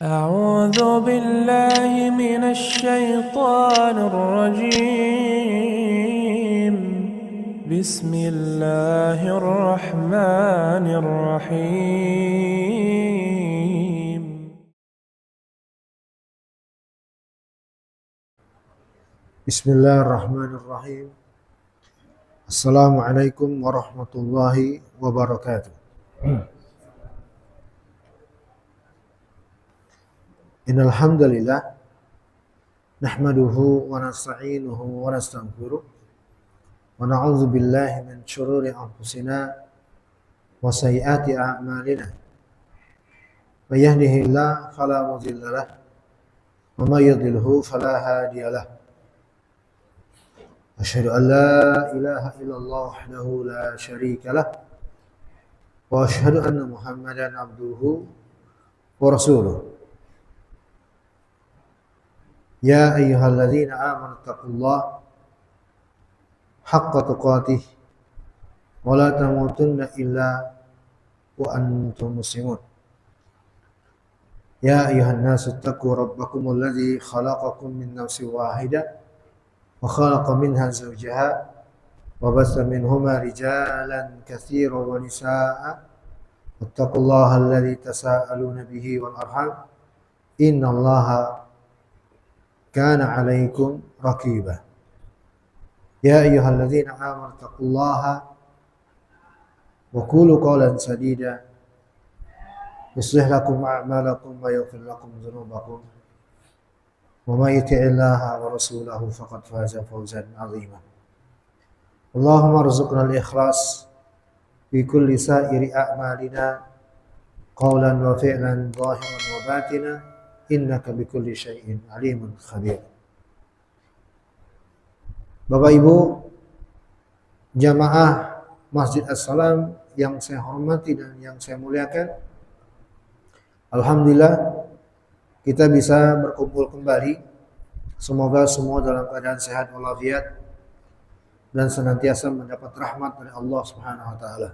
أعوذ بالله من الشيطان الرجيم بسم الله الرحمن الرحيم بسم الله الرحمن الرحيم. السلام عليكم ورحمة الله وبركاته. إن الحمد لله نحمده ونستعينه ونستغفره ونعوذ بالله من شرور أنفسنا وسيئات أعمالنا. من يهده الله فلا مضل له ومن يضلله فلا هادي له. أشهد أن لا إله إلا الله وحده لا شريك له وأشهد أن محمدا عبده ورسوله. يا أيها الذين آمنوا اتقوا الله حق تقاته ولا تموتن إلا وأنتم مسلمون. يا أيها الناس اتقوا ربكم الذي خلقكم من نفس واحدة وخلق منها زوجها وبث منهما رجالا كثيرا ونساء واتقوا الله الذي تساءلون به والأرحام إن الله كان عليكم رقيبا. يا أيها الذين آمنوا اتقوا الله وقولوا قولا سديدا يصلح لكم أعمالكم ويغفر لكم ذنوبكم ومن يطع الله ورسوله فقد فاز فوزا عظيما. اللهم ارزقنا الإخلاص في كل سائر أعمالنا قولا وفعلا ظاهرا وباطنا إنك بكل شيء عليم خبير. Bapak Ibu jamaah Masjid As-Salam yang saya hormati dan yang saya muliakan, alhamdulillah kita bisa berkumpul kembali. Semoga semua dalam keadaan sehat walafiat dan senantiasa mendapat rahmat dari Allah Subhanahu wa taala.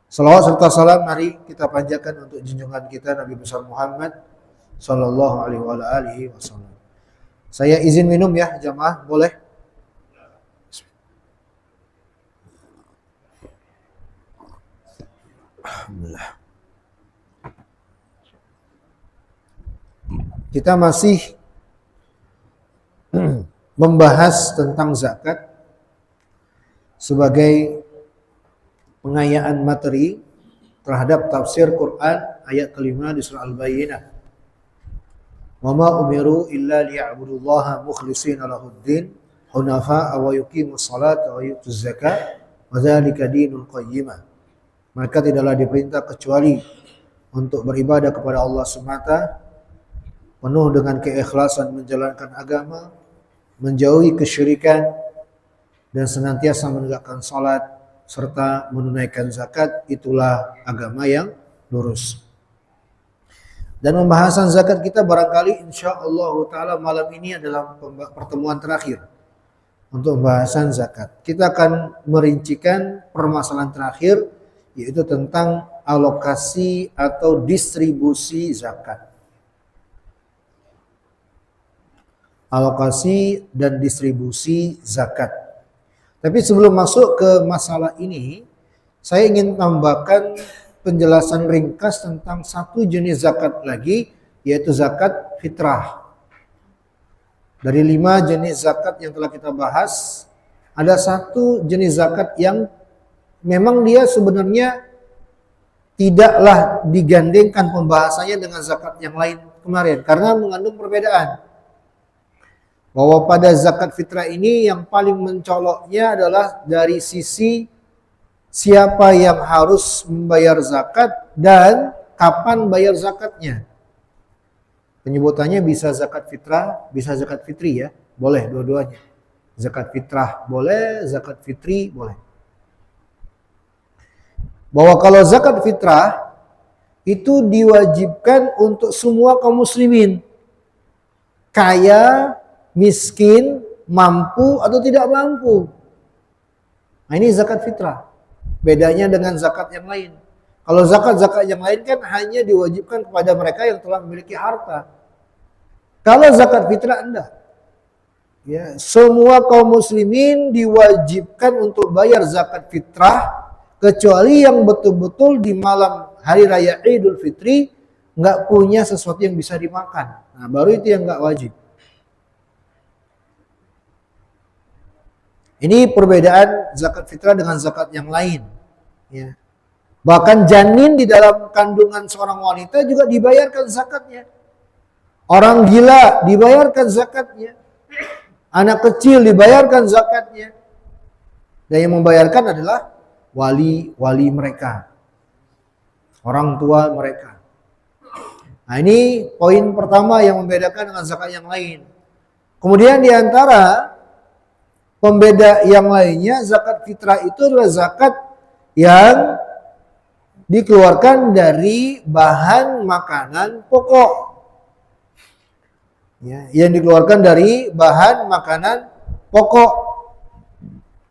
Salawat serta salam mari kita panjatkan untuk junjungan kita Nabi besar Muhammad sallallahu alaihi wasallam. Saya izin minum ya jamaah, boleh? Alhamdulillah. Kita masih membahas tentang zakat sebagai pengayaan materi terhadap tafsir Quran ayat kelima di surah Al-Bayyinah. Wa ma umiru illa liya'budullaha mukhlishina lahuddin hunafa'a wa yuqimus salata wa yutuz zakata wa dzalika dinul qayyimah. Mereka tidaklah diperintah kecuali untuk beribadah kepada Allah semata, penuh dengan keikhlasan menjalankan agama, menjauhi kesyirikan dan senantiasa menegakkan salat serta menunaikan zakat. Itulah agama yang lurus. Dan pembahasan zakat kita barangkali insyaallah taala malam ini adalah pertemuan terakhir untuk pembahasan zakat. Kita akan merincikan permasalahan terakhir, yaitu tentang alokasi atau distribusi zakat. Alokasi dan distribusi zakat. Tapi sebelum masuk ke masalah ini, saya ingin tambahkan penjelasan ringkas tentang satu jenis zakat lagi, yaitu zakat fitrah. Dari 5 jenis zakat yang telah kita bahas, ada satu jenis zakat yang memang dia sebenarnya tidaklah digandengkan pembahasannya dengan zakat yang lain kemarin, karena mengandung perbedaan. Bahwa pada zakat fitrah ini yang paling mencoloknya adalah dari sisi siapa yang harus membayar zakat dan kapan bayar zakatnya. Penyebutannya bisa zakat fitrah, bisa zakat fitri ya. Boleh dua-duanya. Zakat fitrah boleh, zakat fitri boleh. Bahwa kalau zakat fitrah itu diwajibkan untuk semua kaum muslimin. Kaya, miskin, mampu atau tidak mampu. Nah, ini zakat fitrah. Bedanya dengan zakat yang lain. Kalau zakat-zakat yang lain kan hanya diwajibkan kepada mereka yang telah memiliki harta. Kalau zakat fitrah enggak. Ya, semua kaum muslimin diwajibkan untuk bayar zakat fitrah kecuali yang betul-betul di malam hari raya Idul Fitri nggak punya sesuatu yang bisa dimakan. Nah, baru itu yang nggak wajib. Ini perbedaan zakat fitrah dengan zakat yang lain. Ya. Bahkan janin di dalam kandungan seorang wanita juga dibayarkan zakatnya. Orang gila dibayarkan zakatnya. Anak kecil dibayarkan zakatnya. Dan yang membayarkan adalah wali mereka. Orang tua mereka. Nah, ini poin pertama yang membedakan dengan zakat yang lain. Kemudian di antara pembeda yang lainnya, zakat fitrah itu adalah zakat yang dikeluarkan dari bahan makanan pokok. Ya, yang dikeluarkan dari bahan makanan pokok.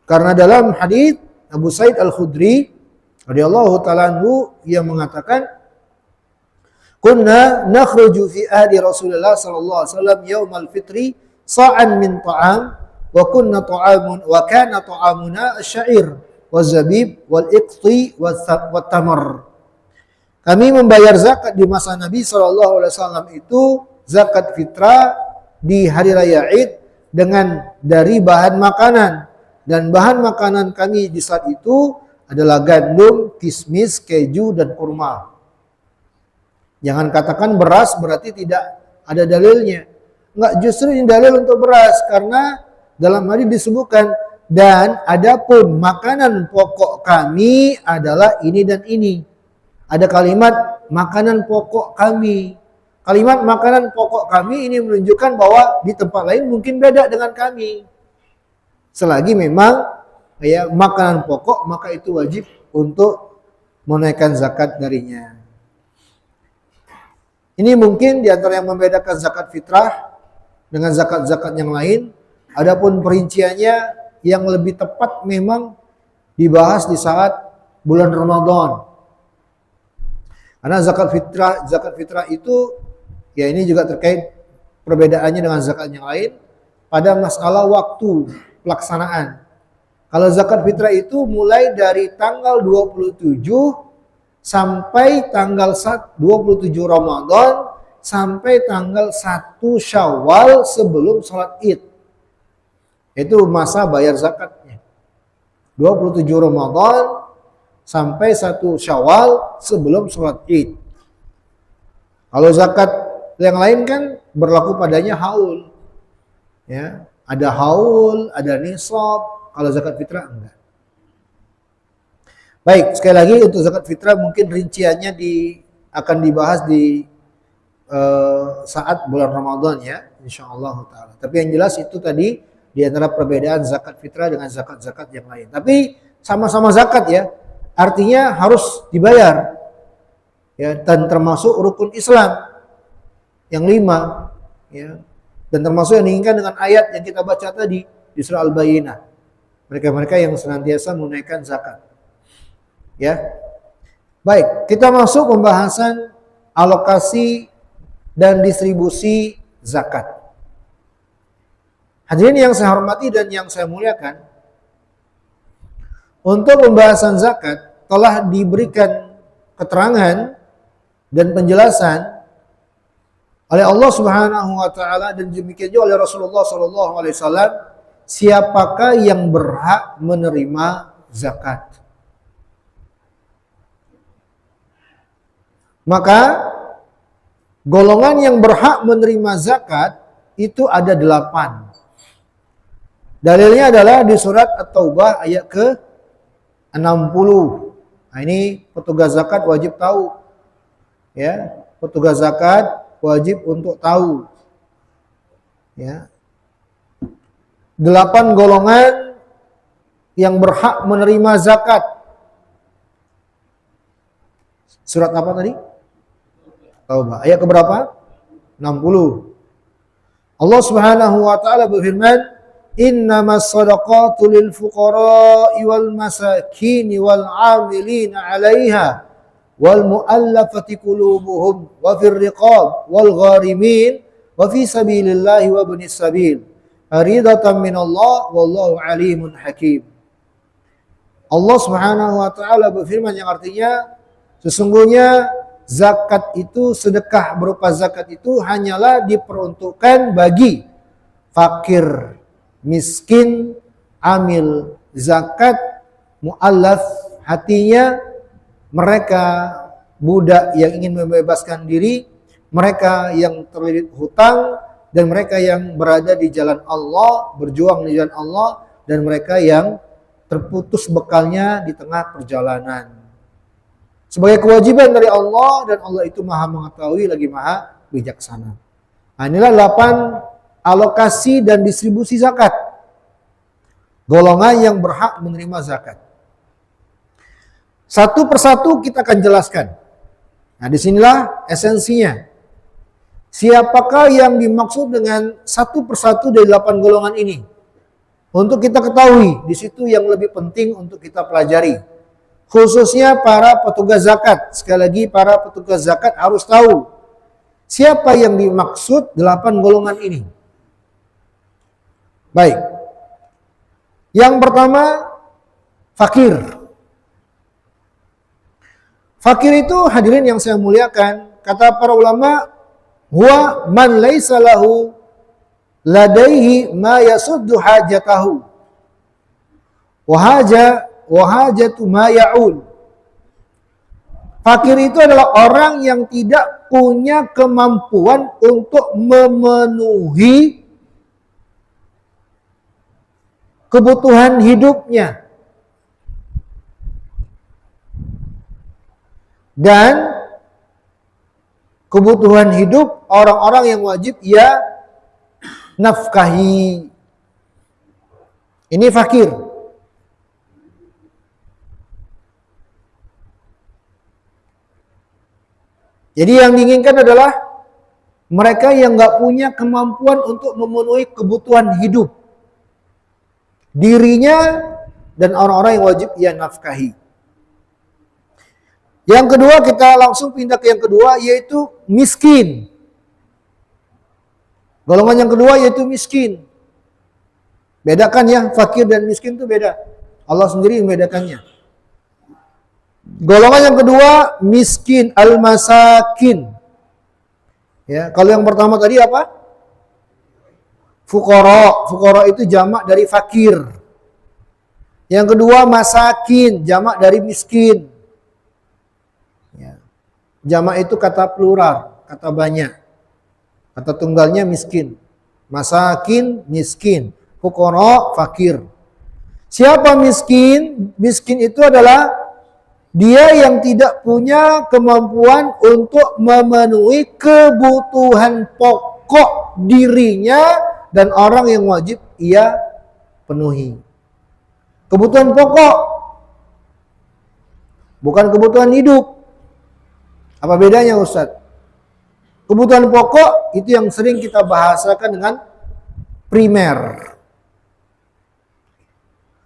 Karena dalam hadis Abu Sa'id Al-Khudri radhiyallahu ta'ala anhu yang mengatakan, "Kunna nakhruju fi ahdi Rasulullah sallallahu alaihi wasallam yaumal fitri sa'an min ta'am wa kunna ta'amun wa kana ta'amuna asy-sya'ir waz-zabib wal-iqti wat-tamar." Kami membayar zakat di masa Nabi sallallahu alaihi wasallam itu zakat fitrah di hari raya Id dengan dari bahan makanan, dan bahan makanan kami di saat itu adalah gandum, kismis, keju dan kurma. Jangan katakan beras berarti tidak ada dalilnya. Enggak, justru ini dalil untuk beras karena dalam hadis disebutkan, dan adapun makanan pokok kami adalah ini dan ini. Ada kalimat makanan pokok kami. Kalimat makanan pokok kami ini menunjukkan bahwa di tempat lain mungkin beda dengan kami. Selagi memang ya makanan pokok, maka itu wajib untuk menunaikan zakat darinya. Ini mungkin di antara yang membedakan zakat fitrah dengan zakat-zakat yang lain. Adapun perinciannya yang lebih tepat memang dibahas di saat bulan Ramadan. Karena zakat fitrah itu ya ini juga terkait perbedaannya dengan zakat yang lain pada masalah waktu pelaksanaan. Kalau zakat fitrah itu mulai dari tanggal 27 sampai tanggal 27 Ramadan sampai tanggal 1 Syawal sebelum sholat Id. Itu masa bayar zakatnya. 27 Ramadan sampai 1 Syawal sebelum sholat Id. Kalau zakat yang lain kan berlaku padanya haul. Ya, ada haul, ada nisab. Kalau zakat fitrah enggak. Baik, sekali lagi untuk zakat fitrah mungkin rinciannya akan dibahas di saat bulan Ramadan ya, insyaallah taala. Tapi yang jelas itu tadi di antara perbedaan zakat fitrah dengan zakat-zakat yang lain. Tapi sama-sama zakat ya. Artinya harus dibayar. Ya, dan termasuk rukun Islam yang 5 ya, dan termasuk yang diinginkan dengan ayat yang kita baca tadi di surah Al-Bayyinah, mereka-mereka yang senantiasa menunaikan zakat ya. Baik, kita masuk pembahasan alokasi dan distribusi zakat. Hadirin yang saya hormati dan yang saya muliakan, untuk pembahasan zakat telah diberikan keterangan dan penjelasan oleh Allah Subhanahu wa taala dan demikian juga oleh Rasulullah sallallahu alaihi wasallam siapakah yang berhak menerima zakat. Maka golongan yang berhak menerima zakat itu ada 8. Dalilnya adalah di surat At-Taubah ayat ke-60. Nah, ini petugas zakat wajib tahu. Ya, petugas zakat wajib untuk tahu. Ya. 8 golongan yang berhak menerima zakat. Surat apa tadi? Taubah. Ayat ke berapa? 60. Allah Subhanahu wa taala berfirman, "Innamas shadaqatu lil fuqara'i wal masakin wal 'amilina 'alaiha wal mu'allafati qulubuhum wa fir riqab wal gharimin wa fi sabilillahi wa ibnis sabil aridatan minallah wallahu alimun hakim. Allah Subhanahu wa taala berfirman yang artinya sesungguhnya zakat itu, sedekah berupa zakat itu hanyalah diperuntukkan bagi fakir, miskin, amil zakat, mu'allaf hatinya, mereka budak yang ingin membebaskan diri, mereka yang terlilit hutang, dan mereka yang berada di jalan Allah, berjuang di jalan Allah, dan mereka yang terputus bekalnya di tengah perjalanan. Sebagai kewajiban dari Allah, dan Allah itu maha mengetahui lagi maha bijaksana. Nah, inilah 8 alokasi dan distribusi zakat. Golongan yang berhak menerima zakat. Satu persatu kita akan jelaskan. Nah, disinilah esensinya. Siapakah yang dimaksud dengan satu persatu dari 8 golongan ini? Untuk kita ketahui, di situ yang lebih penting untuk kita pelajari. Khususnya para petugas zakat. Sekali lagi, para petugas zakat harus tahu siapa yang dimaksud 8 golongan ini. Baik. Yang pertama, fakir. Fakir itu hadirin yang saya muliakan, kata para ulama, huwa man laisa lahu ladaihi ma yasuddu hajatahu wa hajatu ma ya'ul. Fakir itu adalah orang yang tidak punya kemampuan untuk memenuhi kebutuhan hidupnya. Dan kebutuhan hidup orang-orang yang wajib ia nafkahi. Ini fakir. Jadi yang diinginkan adalah mereka yang nggak punya kemampuan untuk memenuhi kebutuhan hidup dirinya dan orang-orang yang wajib ia nafkahi. Yang kedua, kita langsung pindah ke yang kedua, yaitu miskin. Golongan yang kedua yaitu miskin. Bedakan ya, fakir dan miskin itu beda. Allah sendiri membedakannya. Golongan yang kedua, miskin, al-masakin. Ya, kalau yang pertama tadi apa? Fuqara. Fuqara itu jamak dari fakir. Yang kedua, masakin, jamak dari miskin. Jamak itu kata plural, kata banyak. Kata tunggalnya miskin. Masakin, miskin. Fuqara, fakir. Siapa miskin? Miskin itu adalah dia yang tidak punya kemampuan untuk memenuhi kebutuhan pokok dirinya dan orang yang wajib ia penuhi. Kebutuhan pokok, bukan kebutuhan hidup. Apa bedanya Ustaz? Kebutuhan pokok itu yang sering kita bahasakan dengan primer.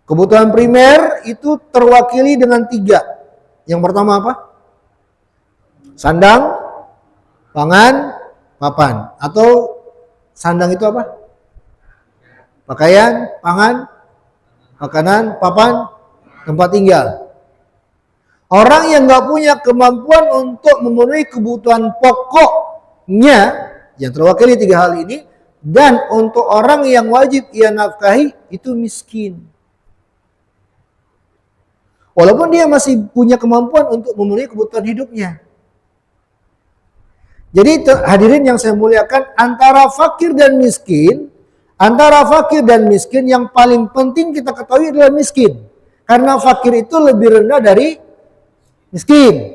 Kebutuhan primer itu terwakili dengan 3. Yang pertama apa? Sandang, pangan, papan. Atau sandang itu apa? Pakaian, pangan, makanan, papan, tempat tinggal. Orang yang nggak punya kemampuan untuk memenuhi kebutuhan pokoknya, yang terwakili 3 hal ini, dan untuk orang yang wajib ia nafkahi, itu miskin. Walaupun dia masih punya kemampuan untuk memenuhi kebutuhan hidupnya. Jadi hadirin yang saya muliakan, antara fakir dan miskin, yang paling penting kita ketahui adalah miskin. Karena fakir itu lebih rendah dari miskin.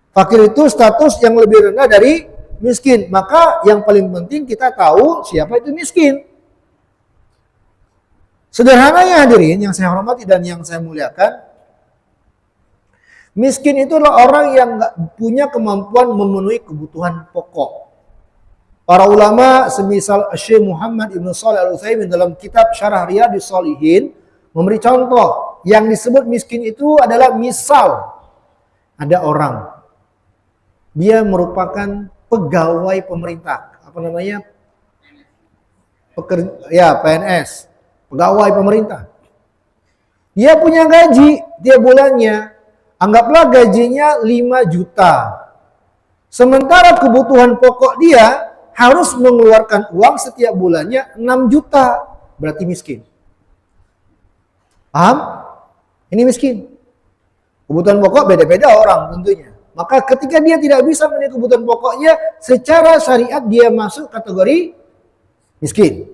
Fakir itu status yang lebih rendah dari miskin. Maka yang paling penting kita tahu siapa itu miskin. Sederhananya hadirin yang saya hormati dan yang saya muliakan, miskin itu adalah orang yang nggak punya kemampuan memenuhi kebutuhan pokok. Para ulama semisal Syekh Muhammad Ibn Shalih Al-Utsaimin dalam kitab Syarah Riyadhis Shalihin memberi contoh. Yang disebut miskin itu adalah misal ada orang, dia merupakan pegawai pemerintah, apa namanya? PNS, pegawai pemerintah. Dia punya gaji tiap bulannya, anggaplah gajinya 5 juta. Sementara kebutuhan pokok dia harus mengeluarkan uang setiap bulannya 6 juta. Berarti miskin. Paham? Ini miskin. Kebutuhan pokok beda-beda orang tentunya. Maka ketika dia tidak bisa memenuhi kebutuhan pokoknya, secara syariat dia masuk kategori miskin.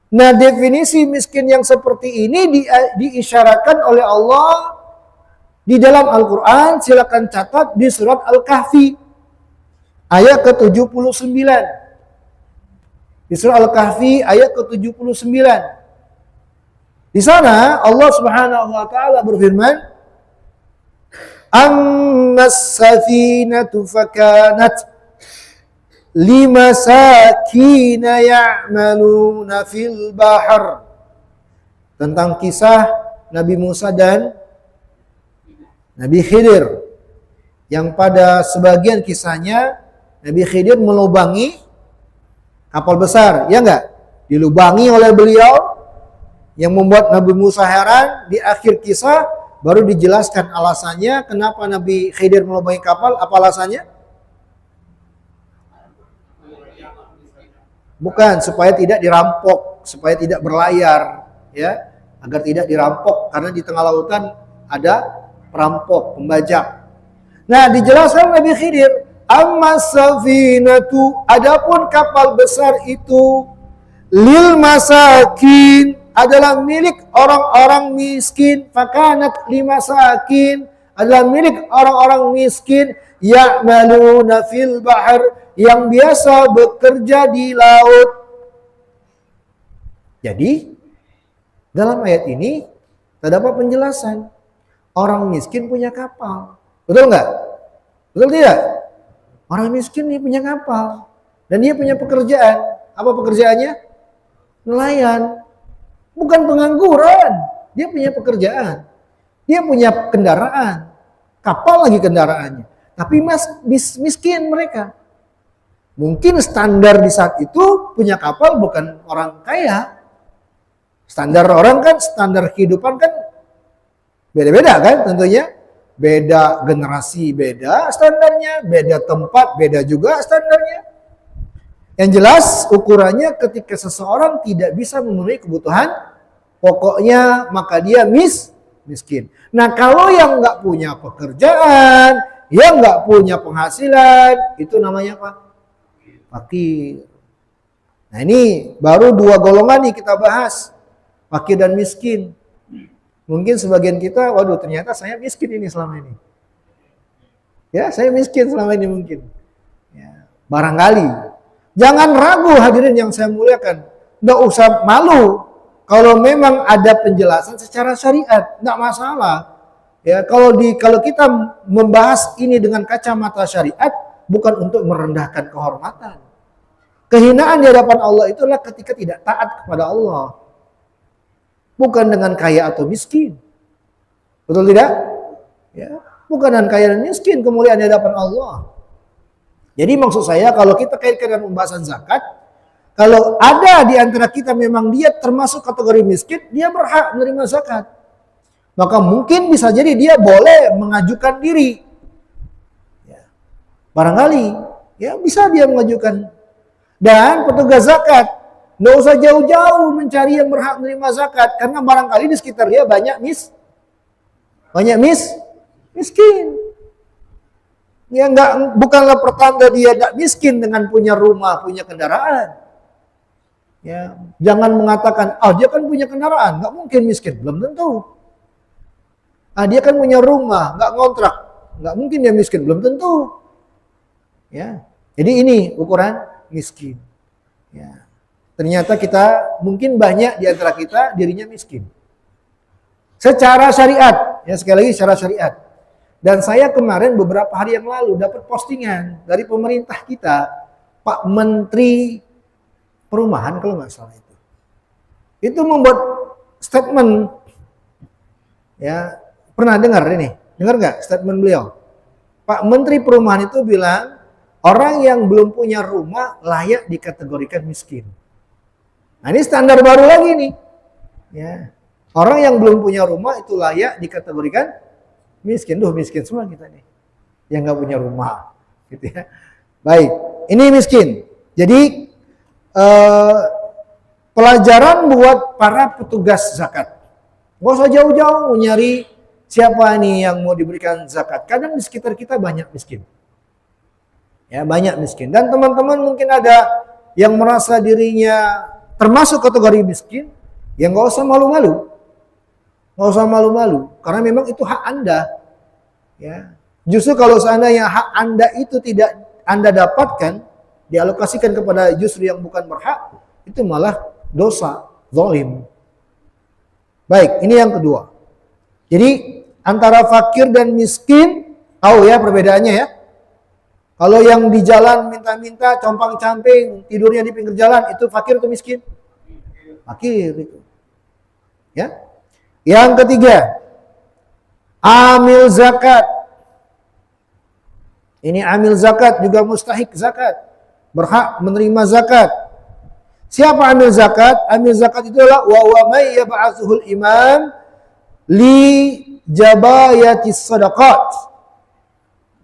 Nah, definisi miskin yang seperti ini diisyaratkan oleh Allah di dalam Al-Quran. Silakan catat di surat Al-Kahfi ayat ke-79. Di surat Al-Kahfi ayat ke-79. Di sana Allah Subhanahu wa taala berfirman, "Ammas safinatu fakanat limasakin ya'maluna fil bahr." Tentang kisah Nabi Musa dan Nabi Khidir, yang pada sebagian kisahnya Nabi Khidir melubangi kapal besar, ya enggak? Dilubangi oleh beliau, yang membuat Nabi Musa heran. Di akhir kisah baru dijelaskan alasannya kenapa Nabi Khidir melubangi kapal. Apa alasannya? Bukan supaya tidak dirampok, supaya tidak berlayar, ya, agar tidak dirampok, karena di tengah lautan ada perampok, pembajak. Nah, dijelaskan Nabi Khidir, amma safinatu, adapun kapal besar itu, lil masakin, adalah milik orang-orang miskin, fakanat limasakin, adalah milik orang-orang miskin, ya'maluna fil bahr, yang biasa bekerja di laut. Jadi, dalam ayat ini terdapat penjelasan. Orang miskin punya kapal. Betul nggak? Betul tidak? Orang miskin nih punya kapal. Dan dia punya pekerjaan. Apa pekerjaannya? Nelayan. Bukan pengangguran. Dia punya pekerjaan. Dia punya kendaraan. Kapal lagi kendaraannya. Tapi miskin mereka. Mungkin standar di saat itu punya kapal bukan orang kaya. Standar orang kan, standar kehidupan kan beda-beda kan tentunya. Beda generasi, beda standarnya. Beda tempat, beda juga standarnya. Yang jelas ukurannya ketika seseorang tidak bisa memenuhi kebutuhan pokoknya, maka dia miskin. Nah, kalau yang nggak punya pekerjaan, yang nggak punya penghasilan, itu namanya apa? Fakir. Nah, ini baru 2 golongan nih kita bahas. Fakir dan miskin. Mungkin sebagian kita, waduh ternyata saya miskin ini selama ini. Ya, saya miskin selama ini mungkin. Ya, barangkali. Jangan ragu hadirin yang saya muliakan. Nggak usah malu. Kalau memang ada penjelasan secara syariat, nggak masalah. Ya, kalau kita membahas ini dengan kacamata syariat, bukan untuk merendahkan kehormatan. Kehinaan di hadapan Allah itulah ketika tidak taat kepada Allah. Bukan dengan kaya atau miskin. Betul tidak? Ya, bukan dengan kaya dan miskin kemuliaan di hadapan Allah. Jadi maksud saya kalau kita kaitkan dengan pembahasan zakat, kalau ada di antara kita memang dia termasuk kategori miskin, dia berhak menerima zakat. Maka mungkin bisa jadi dia boleh mengajukan diri. Ya. Barangkali ya bisa dia mengajukan. Dan petugas zakat nggak usah jauh-jauh mencari yang berhak menerima zakat, karena barangkali di sekitar dia banyak miskin. Ya bukanlah pertanda dia tidak miskin dengan punya rumah, punya kendaraan. Ya, jangan mengatakan, dia kan punya kendaraan, nggak mungkin miskin. Belum tentu. Dia kan punya rumah, nggak ngontrak, nggak mungkin dia miskin. Belum tentu. Ya, jadi ini ukuran miskin. Ya. Ternyata kita mungkin banyak di antara kita dirinya miskin. Secara syariat, ya sekali lagi secara syariat. Dan saya kemarin beberapa hari yang lalu dapat postingan dari pemerintah kita, Pak Menteri Perumahan kalau nggak salah itu. Itu membuat statement, ya pernah dengar ini? Dengar nggak statement beliau? Pak Menteri Perumahan itu bilang, orang yang belum punya rumah layak dikategorikan miskin. Nah ini standar baru lagi nih. Ya. Orang yang belum punya rumah itu layak dikategorikan miskin. Duh, miskin semua kita nih. Yang nggak punya rumah. Gitu ya. Baik, ini miskin. Jadi pelajaran buat para petugas zakat. Nggak usah jauh-jauh nyari siapa nih yang mau diberikan zakat. Kadang di sekitar kita banyak miskin. Ya, banyak miskin. Dan teman-teman mungkin ada yang merasa dirinya termasuk kategori miskin, ya nggak usah malu-malu. Nggak usah malu-malu, karena memang itu hak Anda. Ya. Justru kalau seandainya hak Anda itu tidak Anda dapatkan, dialokasikan kepada justru yang bukan berhak, itu malah dosa, zalim. Baik, ini yang kedua. Jadi antara fakir dan miskin, tahu ya perbedaannya ya. Kalau yang di jalan minta-minta, compang-camping, tidurnya di pinggir jalan, itu fakir atau miskin? Fakir itu. Ya. Yang ketiga, amil zakat. Ini amil zakat juga mustahik zakat. Berhak menerima zakat. Siapa amil zakat? Amil zakat itu adalah wa may yab'atsuhul imam li jabayatis sadaqat.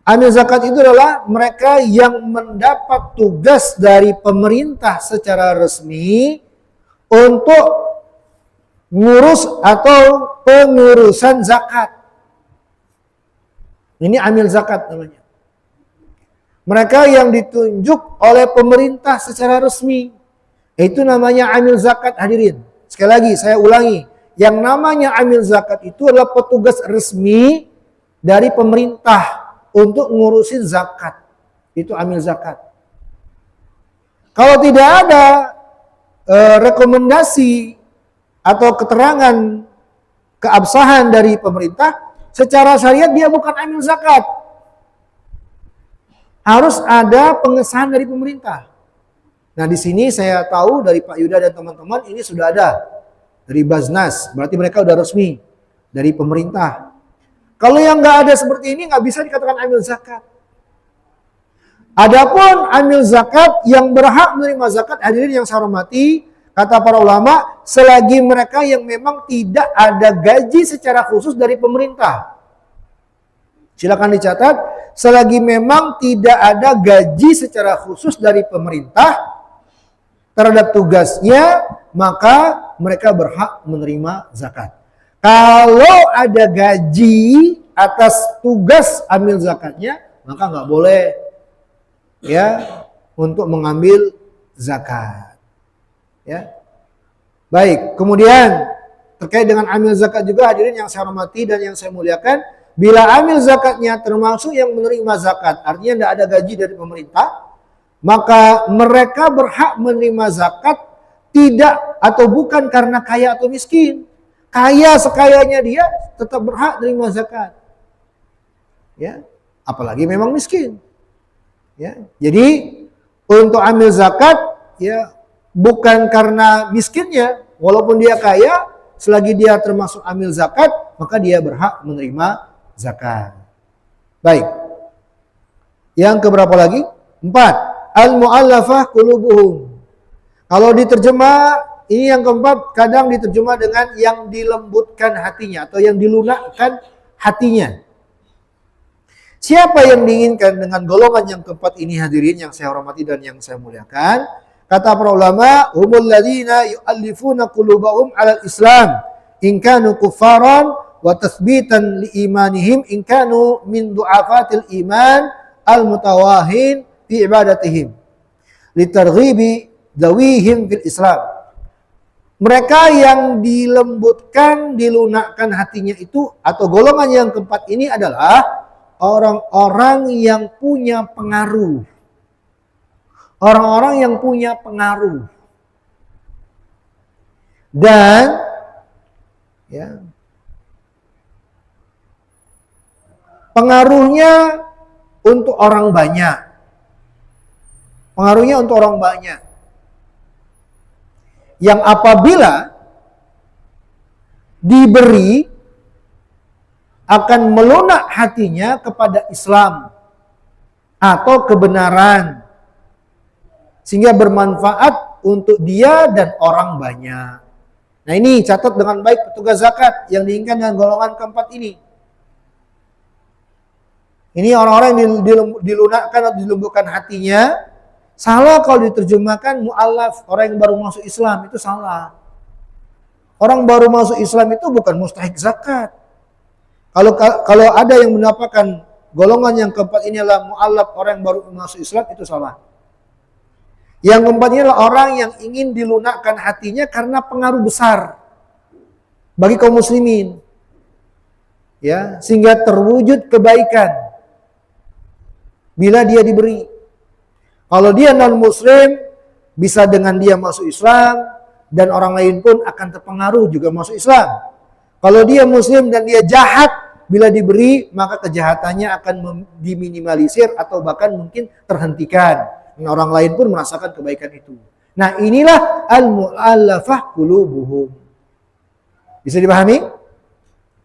Amil zakat itu adalah mereka yang mendapat tugas dari pemerintah secara resmi untuk ngurus atau pengurusan zakat. Ini amil zakat namanya. Mereka yang ditunjuk oleh pemerintah secara resmi. Itu namanya amil zakat, hadirin. Sekali lagi saya ulangi, yang namanya amil zakat itu adalah petugas resmi dari pemerintah untuk ngurusin zakat. Itu amil zakat. Kalau tidak ada rekomendasi atau keterangan keabsahan dari pemerintah, secara syariat dia bukan amil zakat. Harus ada pengesahan dari pemerintah. Nah di sini saya tahu dari Pak Yuda dan teman-teman ini sudah ada dari Baznas, berarti mereka sudah resmi dari pemerintah. Kalau yang nggak ada seperti ini nggak bisa dikatakan amil zakat. Adapun amil zakat yang berhak menerima zakat, hadirin yang saya hormati, kata para ulama, selagi mereka yang memang tidak ada gaji secara khusus dari pemerintah. Silakan dicatat, selagi memang tidak ada gaji secara khusus dari pemerintah terhadap tugasnya, maka mereka berhak menerima zakat. Kalau ada gaji atas tugas amil zakatnya, maka nggak boleh ya untuk mengambil zakat. Ya. Baik, kemudian terkait dengan amil zakat juga hadirin yang saya hormati dan yang saya muliakan, bila amil zakatnya termasuk yang menerima zakat, artinya tidak ada gaji dari pemerintah, maka mereka berhak menerima zakat tidak atau bukan karena kaya atau miskin. Kaya sekayanya dia tetap berhak menerima zakat. Ya, apalagi memang miskin. Ya, jadi untuk amil zakat ya bukan karena miskinnya, walaupun dia kaya, selagi dia termasuk amil zakat, maka dia berhak menerima zakat. Baik. Yang keberapa lagi? 4. Al-mu'allafah qulubuhum. Kalau diterjemah, ini yang keempat, kadang diterjemah dengan yang dilembutkan hatinya atau yang dilunakkan hatinya. Siapa yang diinginkan dengan golongan yang keempat ini hadirin yang saya hormati dan yang saya muliakan? Kata para ulama, humul ladzina yu'allifuna qulubahum 'alal Islam in kanu kuffaran wa tathbitan li imanihim in kanu min du'afatil iman al-mutawahin fi ibadatihim litarghibi dawihim fil Islam. Mereka yang dilembutkan, dilunakkan hatinya itu atau golongan yang keempat ini adalah orang-orang yang punya pengaruh. Orang-orang yang punya pengaruh. Dan ya, pengaruhnya untuk orang banyak. Pengaruhnya untuk orang banyak. Yang apabila diberi akan melunak hatinya kepada Islam atau kebenaran sehingga bermanfaat untuk dia dan orang banyak. Nah ini catat dengan baik petugas zakat yang diinginkan dengan golongan keempat ini. Ini orang-orang yang dilunakkan atau dilumbuhkan hatinya. Salah kalau diterjemahkan mu'allaf, orang yang baru masuk Islam, itu salah. Orang baru masuk Islam itu bukan mustahik zakat. Kalau ada yang mendapatkan golongan yang keempat ini adalah mu'allaf, orang yang baru masuk Islam, itu salah. Yang keempat ini adalah orang yang ingin dilunakkan hatinya karena pengaruh besar bagi kaum muslimin. Ya, sehingga terwujud kebaikan bila dia diberi. Kalau dia non-muslim, bisa dengan dia masuk Islam, dan orang lain pun akan terpengaruh juga masuk Islam. Kalau dia muslim dan dia jahat, bila diberi, maka kejahatannya akan diminimalisir atau bahkan mungkin terhentikan. Dan orang lain pun merasakan kebaikan itu. Nah inilah al-mu'allafah qulubuhum. Bisa dipahami?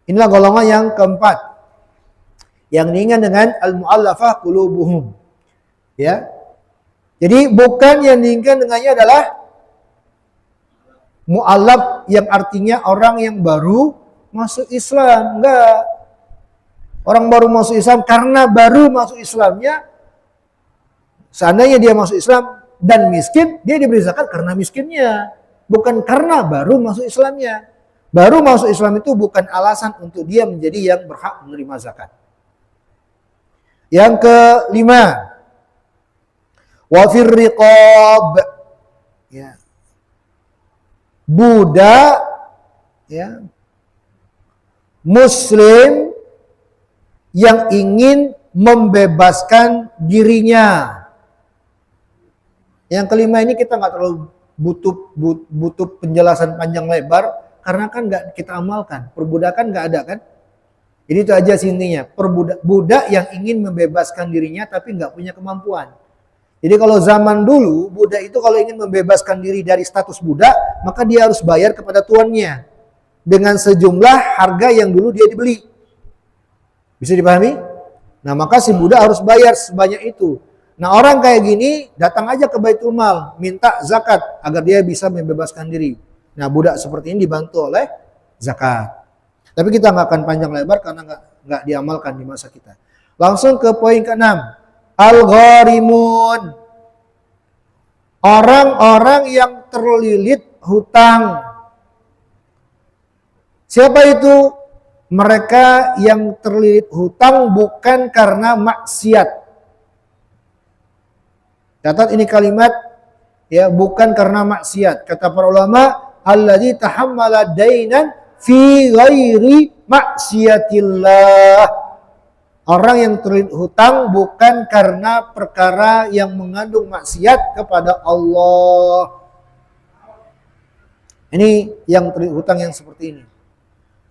Inilah golongan yang keempat. Yang diingat dengan al-mu'allafah qulubuhum. Ya. Jadi bukan yang diinginkan dengannya adalah mu'allaf yang artinya orang yang baru masuk Islam. Enggak. Orang baru masuk Islam karena baru masuk Islamnya, seandainya dia masuk Islam dan miskin, dia diberi zakat karena miskinnya. Bukan karena baru masuk Islamnya. Baru masuk Islam itu bukan alasan untuk dia menjadi yang berhak menerima zakat. Yang kelima, wa fir riqab, ya, budak, ya, muslim yang ingin membebaskan dirinya. Yang kelima ini kita nggak terlalu butuh penjelasan panjang lebar karena kan nggak kita amalkan. Perbudakan nggak ada kan? Jadi itu aja intinya. Budak yang ingin membebaskan dirinya tapi nggak punya kemampuan. Jadi kalau zaman dulu, budak itu kalau ingin membebaskan diri dari status budak, maka dia harus bayar kepada tuannya dengan sejumlah harga yang dulu dia dibeli. Bisa dipahami? Nah, maka si budak harus bayar sebanyak itu. Nah, orang kayak gini datang aja ke Baitul Mal, minta zakat agar dia bisa membebaskan diri. Nah, budak seperti ini dibantu oleh zakat. Tapi kita nggak akan panjang lebar karena nggak diamalkan di masa kita. Langsung ke poin ke-6. Al-gharimun, orang-orang yang terlilit hutang. Siapa itu? Mereka yang terlilit hutang bukan karena maksiat. Catat ini kalimat, ya, bukan karena maksiat. Kata para ulama, alladzi tahammala dainan fi ghairi maksiatillah. Orang yang terlilit hutang bukan karena perkara yang mengandung maksiat kepada Allah. Ini yang terlilit hutang yang seperti ini.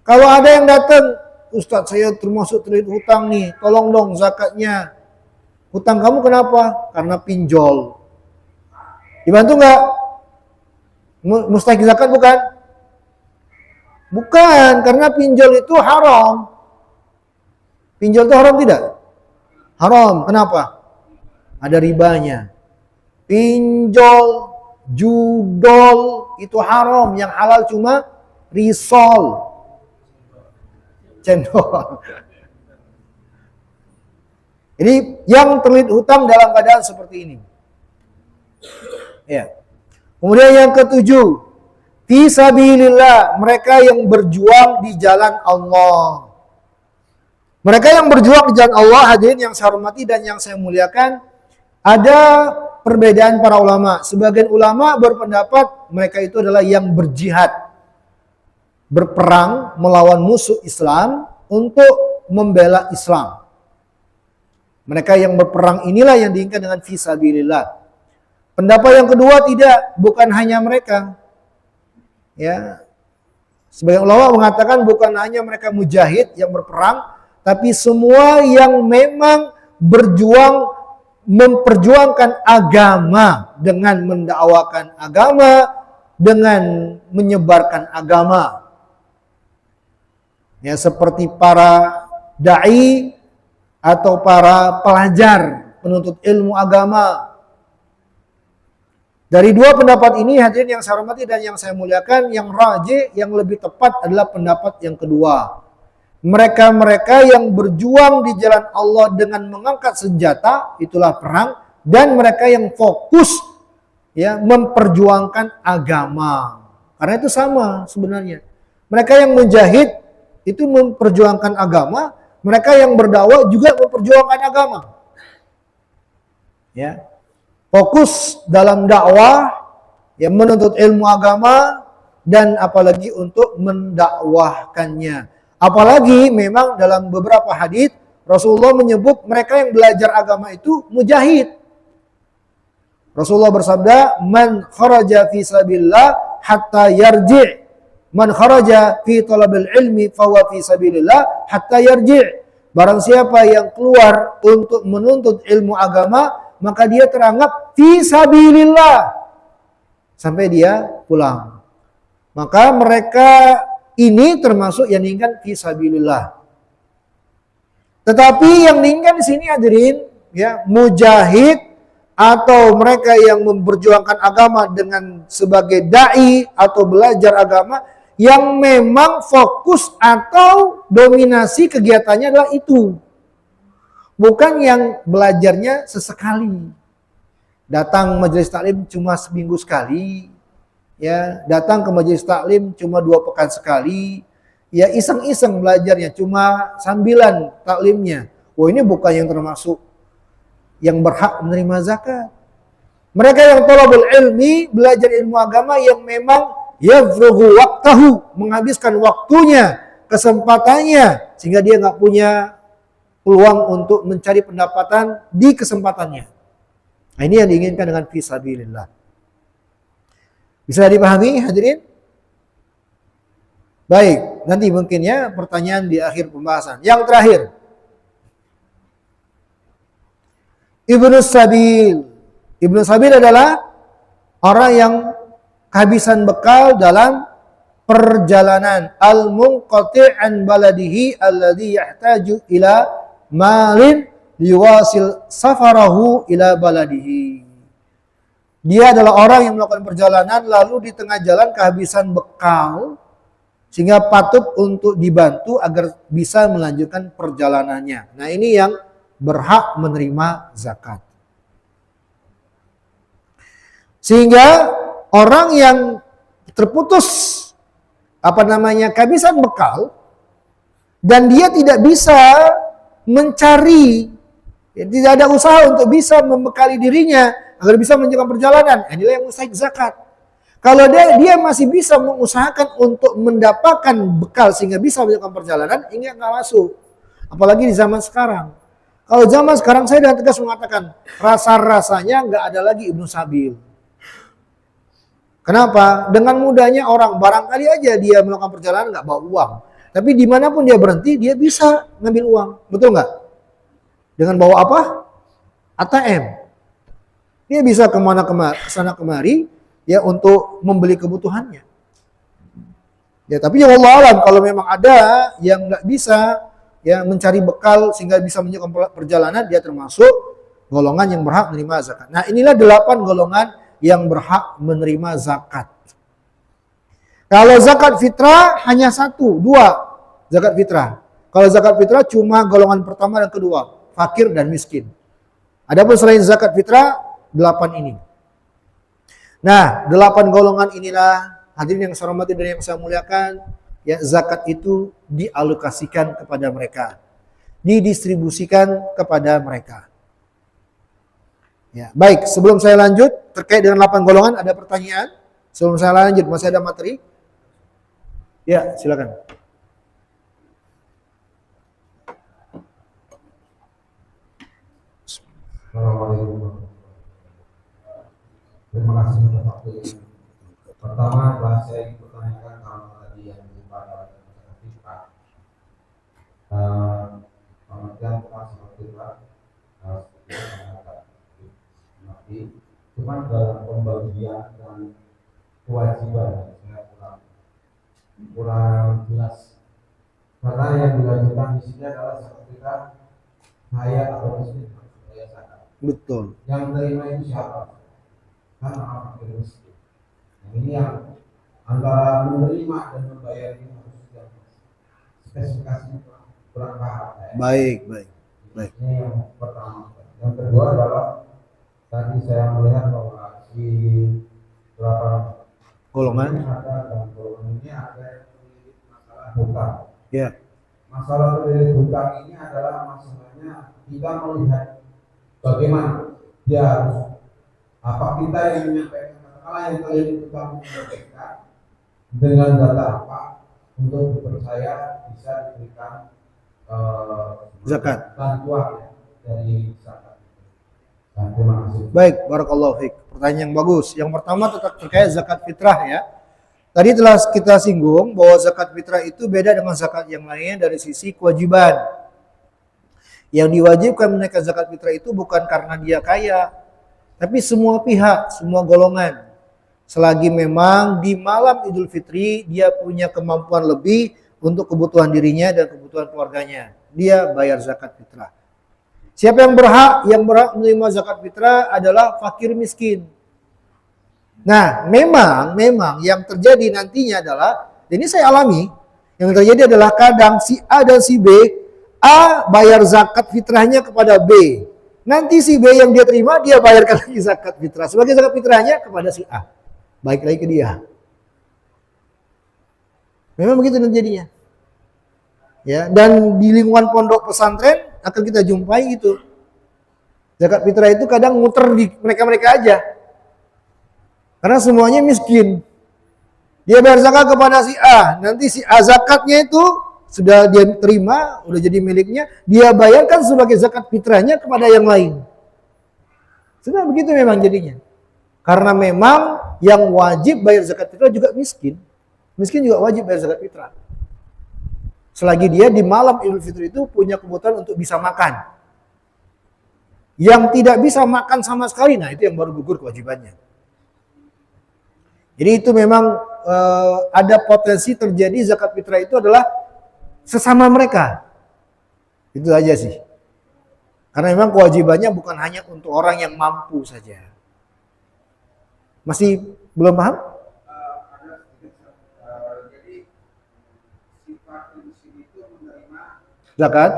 Kalau ada yang datang, Ustadz saya termasuk terlilit hutang nih, tolong dong zakatnya. Hutang kamu kenapa? Karena pinjol. Dibantu nggak? Mustahik zakat bukan? Bukan, karena pinjol itu haram. Pinjol itu haram tidak? Haram. Kenapa? Ada ribanya. Pinjol, judol itu haram. Yang halal cuma risol. Cendol. Jadi yang terlilit hutang dalam keadaan seperti ini. Ya. Kemudian yang ketujuh, fi sabilillah, mereka yang berjuang di jalan Allah. Mereka yang berjuang di jalan Allah, hadirin yang saya hormati dan yang saya muliakan, ada perbedaan para ulama. Sebagian ulama berpendapat mereka itu adalah yang berjihad, berperang melawan musuh Islam untuk membela Islam. Mereka yang berperang inilah yang diinginkan dengan fi sabilillah. Pendapat yang kedua tidak, bukan hanya mereka. Ya. Sebagian ulama mengatakan bukan hanya mereka mujahid yang berperang, tapi semua yang memang berjuang memperjuangkan agama dengan mendakwakan agama, dengan menyebarkan agama. Ya, seperti para dai atau para pelajar penuntut ilmu agama. Dari dua pendapat ini hadirin yang saya hormati dan yang saya muliakan, yang rajih, yang lebih tepat adalah pendapat yang kedua. Mereka-mereka yang berjuang di jalan Allah dengan mengangkat senjata, itulah perang, dan mereka yang fokus ya memperjuangkan agama. Karena itu sama sebenarnya. Mereka yang menjahid itu memperjuangkan agama, mereka yang berdakwah juga memperjuangkan agama. Ya. Fokus dalam dakwah, ya menuntut ilmu agama dan apalagi untuk mendakwahkannya. Apalagi memang dalam beberapa hadis Rasulullah menyebut mereka yang belajar agama itu mujahid. Rasulullah bersabda, "Man kharaja fi sabilillah hatta yarji'. Man kharaja fi talabil ilmi fahuwa fi sabilillah hatta yarji'." Barang siapa yang keluar untuk menuntut ilmu agama, maka dia teranggap fi sabilillah sampai dia pulang. Maka mereka ini termasuk yang diinginkan fi sabilillah. Tetapi yang diinginkan di sini hadirin, ya, mujahid atau mereka yang memperjuangkan agama dengan sebagai dai atau belajar agama yang memang fokus atau dominasi kegiatannya adalah itu. Bukan yang belajarnya sesekali. Datang majelis taklim cuma seminggu sekali. Ya, datang ke majelis taklim cuma 2 pekan sekali. Ya, iseng-iseng belajarnya cuma sambilan taklimnya. Oh, ini bukan yang termasuk yang berhak menerima zakat. Mereka yang thalabul ilmi, belajar ilmu agama yang memang yafrughu waqtahu, menghabiskan waktunya, kesempatannya, sehingga dia nggak punya peluang untuk mencari pendapatan di kesempatannya. Nah, ini yang diinginkan dengan fisabilillah. Bisa dipahami hadirin? Baik, nanti mungkin ya pertanyaan di akhir pembahasan. Yang terakhir, Ibnu Sabil. Ibnu Sabil adalah orang yang kehabisan bekal dalam perjalanan, al-munqati' an baladihi alladhi yahtaju ila malin liwasil safarahu ila baladihi. Dia adalah orang yang melakukan perjalanan lalu di tengah jalan kehabisan bekal sehingga patut untuk dibantu agar bisa melanjutkan perjalanannya. Nah, ini yang berhak menerima zakat. Sehingga orang yang terputus kehabisan bekal dan dia tidak bisa mencari, tidak ada usaha untuk bisa membekali dirinya agar bisa melanjutkan perjalanan, inilah yang mustahik zakat. Kalau dia masih bisa mengusahakan untuk mendapatkan bekal sehingga bisa melanjutkan perjalanan, ini nggak masuk. Apalagi di zaman sekarang. Kalau zaman sekarang saya dengan tegas mengatakan rasa-rasanya nggak ada lagi Ibnu Sabil. Kenapa? Dengan mudahnya orang barangkali aja dia melakukan perjalanan nggak bawa uang, tapi dimanapun dia berhenti dia bisa ngambil uang, betul nggak? Dengan bawa apa? ATM. Dia bisa kesana kemari ya untuk membeli kebutuhannya. Ya, tapi ya Allah alam kalau memang ada yang nggak bisa ya mencari bekal sehingga bisa melanjutkan perjalanan, dia termasuk golongan yang berhak menerima zakat. Nah, inilah 8 golongan yang berhak menerima zakat. Kalau zakat fitrah hanya 1, 2 zakat fitrah. Kalau zakat fitrah cuma golongan pertama dan kedua, fakir dan miskin. Adapun selain zakat fitrah 8 ini. Nah, 8 golongan inilah hadirin yang saya hormati dan yang saya muliakan, ya zakat itu dialokasikan kepada mereka, didistribusikan kepada mereka. Ya, baik, sebelum saya lanjut terkait dengan 8 golongan ada pertanyaan? Sebelum saya lanjut masih ada materi? Ya, silakan. Assalamualaikum. Terima kasih atas waktu ini. Pertama, bahasa yang dipertanyakan kalau tadi yang pada sertifikat, pengertian tentang sertifikat, tapi cuma dalam pembagian dan kewajiban saya kurang jelas. Karena yang dilanjutkan di sini adalah zakat fitrah kaya atau miskin harus bayar zakat. Betul. Yang terima itu siapa? Kan orang fakir miskin. Nah, ini yang antara menerima dan membayar ini harus yang spesifikasi kurang paham. Baik. Ini yang pertama. Yang kedua adalah tadi saya melihat bahwa di beberapa Golongan. ini ada dalam golongan ini ada yang memiliki masalah hutang. Ya. Masalah terlilit hutang ini adalah masalahnya kita melihat bagaimana dia harus apa kita yang menyampaikan katakanlah yang terlilit hutang menyampaikan dengan data apa untuk dipercaya bisa diberikan Zakat. bantuan dari zakat. Nah, terima kasih. Baik, barakallahu fiik. Pertanyaan yang bagus. Yang pertama terkait zakat fitrah ya. Tadi telah kita singgung bahwa zakat fitrah itu beda dengan zakat yang lain dari sisi kewajiban. Yang diwajibkan menaikkan zakat fitrah itu bukan karena dia kaya, tapi semua pihak, semua golongan. Selagi memang di malam Idul Fitri dia punya kemampuan lebih untuk kebutuhan dirinya dan kebutuhan keluarganya, dia bayar zakat fitrah. Siapa yang berhak menerima zakat fitrah adalah fakir miskin. Nah, memang yang terjadi nantinya adalah, ini saya alami, yang terjadi adalah kadang si A dan si B, A bayar zakat fitrahnya kepada B. Nanti si B yang dia terima, dia bayarkan lagi zakat fitrah. Sebagai zakat fitrahnya kepada si A. Baik lagi ke dia. Memang begitu terjadinya. Ya, dan di lingkungan pondok pesantren akan kita jumpai itu. Zakat fitrah itu kadang muter di mereka-mereka aja. Karena semuanya miskin. Dia bayar zakat kepada si A. Nanti si A zakatnya itu sudah dia terima, udah jadi miliknya, dia bayarkan sebagai zakat fitrahnya kepada yang lain. Sudah begitu memang jadinya. Karena memang yang wajib bayar zakat fitrah juga miskin. Miskin juga wajib bayar zakat fitrah. Selagi dia di malam Idul Fitri itu punya kebutuhan untuk bisa makan. Yang tidak bisa makan sama sekali, nah itu yang baru gugur kewajibannya. Jadi itu memang ada potensi terjadi zakat fitrah itu adalah sesama mereka. Itu aja sih. Karena memang kewajibannya bukan hanya untuk orang yang mampu saja. Masih belum paham? Jadi si fakir miskin itu menerima Zakat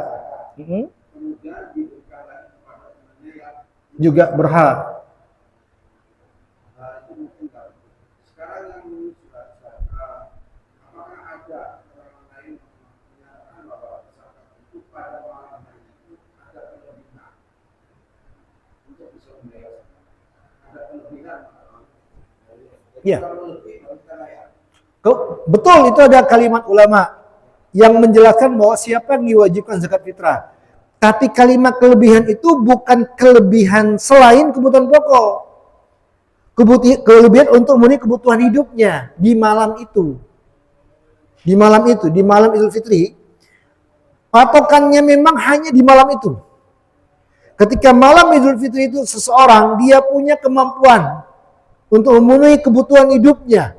kemudian diberikan kepada temannya yang juga berhak. itu mungkin kalau sekarang yang sudah apakah ada orang lain menyatakan bahwa zakat itu pada orang lain itu ada kelebihan untuk bisa membayar zakat. Ada kelebihan. Iya. Kalau lebih baru kita bayar. Betul, itu ada kalimat ulama yang menjelaskan bahwa siapa yang diwajibkan zakat fitrah. Tapi kalimat kelebihan itu bukan kelebihan selain kebutuhan pokok. Kelebihan untuk memenuhi kebutuhan hidupnya di malam itu. Di malam Idul Fitri, patokannya memang hanya di malam itu. Ketika malam Idul Fitri itu seseorang dia punya kemampuan untuk memenuhi kebutuhan hidupnya,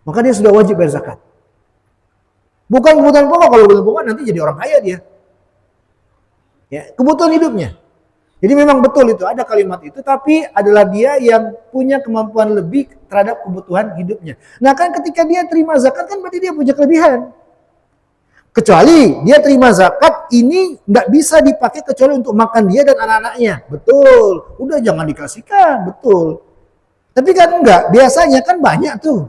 maka dia sudah wajib bayar zakat. Bukan kebutuhan pokok, kalau kebutuhan pokok nanti jadi orang kaya dia. Ya, kebutuhan hidupnya. Jadi memang betul itu, ada kalimat itu, tapi adalah dia yang punya kemampuan lebih terhadap kebutuhan hidupnya. Nah kan ketika dia terima zakat kan berarti dia punya kelebihan. Kecuali dia terima zakat, ini nggak bisa dipakai kecuali untuk makan dia dan anak-anaknya. Betul, udah jangan dikasihkan, betul. Tapi kan enggak, biasanya kan banyak tuh.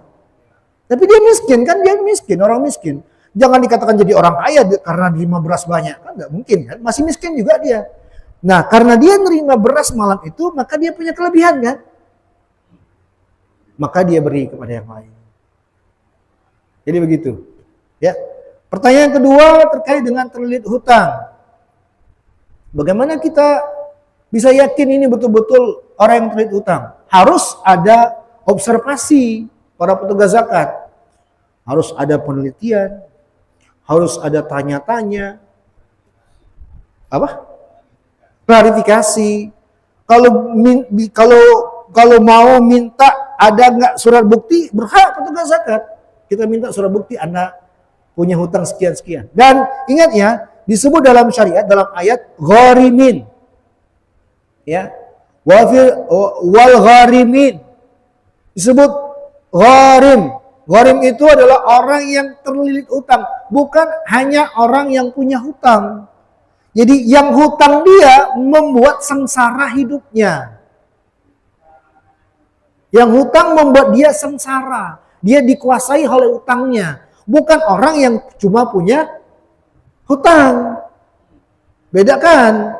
Tapi dia miskin, orang miskin. Jangan dikatakan jadi orang kaya karena nerima beras banyak, kan nggak mungkin kan, masih miskin juga dia. Nah, karena dia nerima beras malam itu, maka dia punya kelebihan kan? Maka dia beri kepada yang lain. Jadi begitu. Ya. Pertanyaan kedua terkait dengan terlilit hutang. Bagaimana kita bisa yakin ini betul-betul orang yang terlilit hutang? Harus ada observasi para petugas zakat. Harus ada penelitian, harus ada tanya-tanya. Apa? Klarifikasi. Kalau mau minta ada nggak surat bukti, berhak petugas zakat. Kita minta surat bukti Anda punya hutang sekian-sekian. Dan ingat ya, disebut dalam syariat dalam ayat gharimin. Ya. Wal gharimin. Disebut gharim. Gharim itu adalah orang yang terlilit hutang, bukan hanya orang yang punya hutang. Jadi yang hutang dia membuat sengsara hidupnya. Yang hutang membuat dia sengsara. Dia dikuasai oleh hutangnya. Bukan orang yang cuma punya hutang. Beda kan?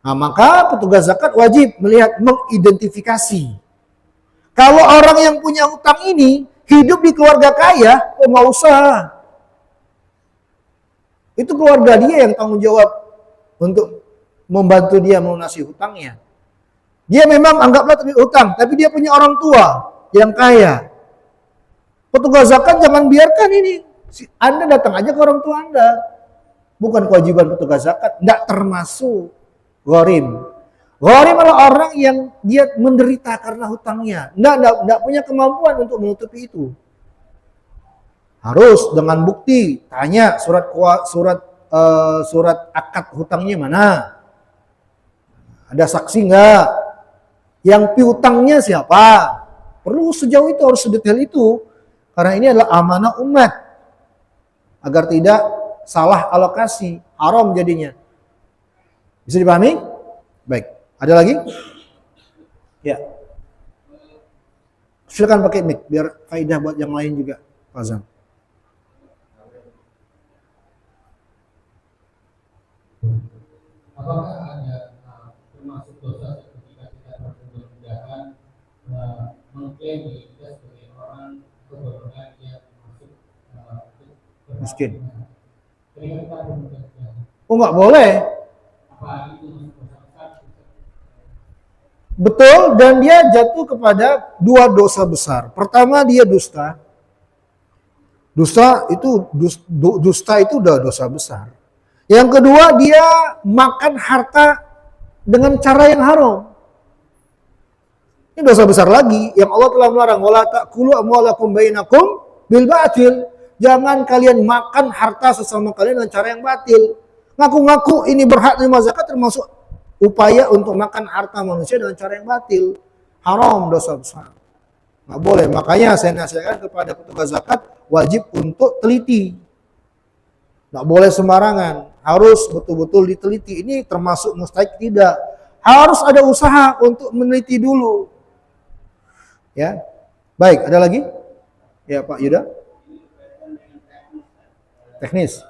Nah, maka petugas zakat wajib melihat, mengidentifikasi. Kalau orang yang punya hutang ini hidup di keluarga kaya, nggak usah. Itu keluarga dia yang tanggung jawab untuk membantu dia melunasi hutangnya. Dia memang anggaplah terlilit hutang, tapi dia punya orang tua yang kaya. Petugas zakat jangan biarkan ini. Anda datang aja ke orang tua Anda. Bukan kewajiban petugas zakat, tidak termasuk gharim. Gharim adalah orang yang dia menderita karena hutangnya. Tidak punya kemampuan untuk menutupi itu. Harus dengan bukti, tanya surat akad hutangnya mana? Ada saksi enggak? Yang piutangnya siapa? Perlu sejauh itu, harus sedetail itu. Karena ini adalah amanah umat. Agar tidak salah alokasi, haram jadinya. Bisa dipahami? Baik. Ada lagi? Ya. Silakan pakai mic biar faedah buat yang lain juga. Fazan. Apakah ada termasuk dosa ketika kita bermudah-mudahan mengklaim diri kita sebagai orang kegolongan yang masuk Miskin. ketika kita bermudah-mudahan? Oh, nggak boleh. Apa itu dosa besar? Betul, dan dia jatuh kepada dua dosa besar. Pertama, dia dusta. Dusta itu udah dosa besar. Yang kedua, dia makan harta dengan cara yang haram. Ini dosa besar lagi yang Allah telah melarang. Wala ta'kulu amwalakum bainakum bil batil. Jangan kalian makan harta sesama kalian dengan cara yang batil. Ngaku-ngaku ini berhak terima zakat termasuk upaya untuk makan harta manusia dengan cara yang batil. Haram, dosa besar. Nggak boleh. Makanya saya nasihatkan kepada petugas zakat wajib untuk teliti. Nggak boleh sembarangan. Harus betul-betul diteliti. Ini termasuk mustahik tidak. Harus ada usaha untuk meneliti dulu. Ya. Baik, ada lagi? Ya, Pak Yuda. Teknis.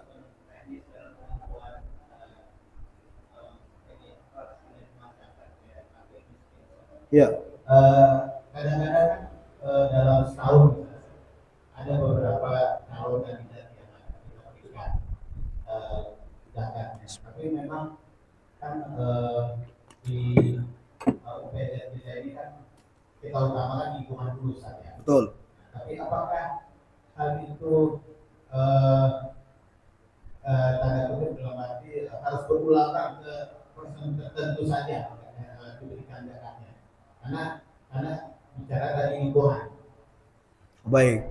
Ya. Kadang-kadang dalam setahun ada beberapa tahun kandidat yang akan kita berikan zakatnya. Tapi memang kan di UPD kita ini kan kita utamakan lingkungan dulu saja. Betul. Tapi apakah hal itu tanda kutip dalam arti harus berulang ke person tertentu saja diberikan zakatnya? Karena bicara dari lingkungan. Baik.